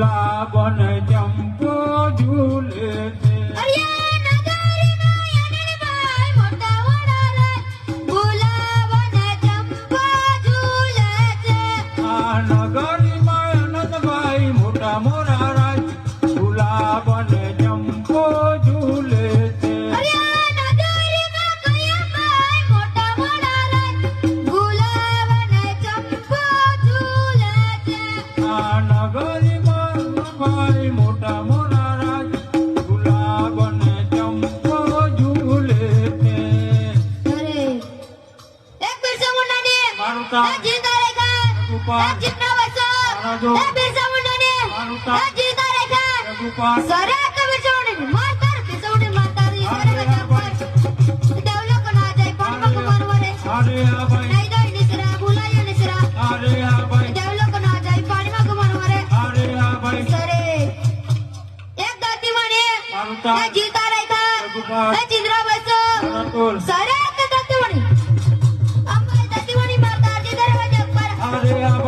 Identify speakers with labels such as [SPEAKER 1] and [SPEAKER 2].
[SPEAKER 1] ગુલાબ ને ચંપો ઝૂલે છે આ નગરીમાં આનંદભાઈ મોટા મોરા રાજ ગુલાબ ને ચંપો ઝૂલે છે આ નગરીમાં ભાઈ મોટા મોરા રાજ ગુલાબ ને ચંપો ઝૂલે છે મારું કામ રઘુપાલ મહારાજો મારું કામ રઘુપાલ અરે હા ભાઈ અરે હા ભાઈ અરે હા ભાઈ મારું કામ રઘુપાલ મહારાજો અરે હા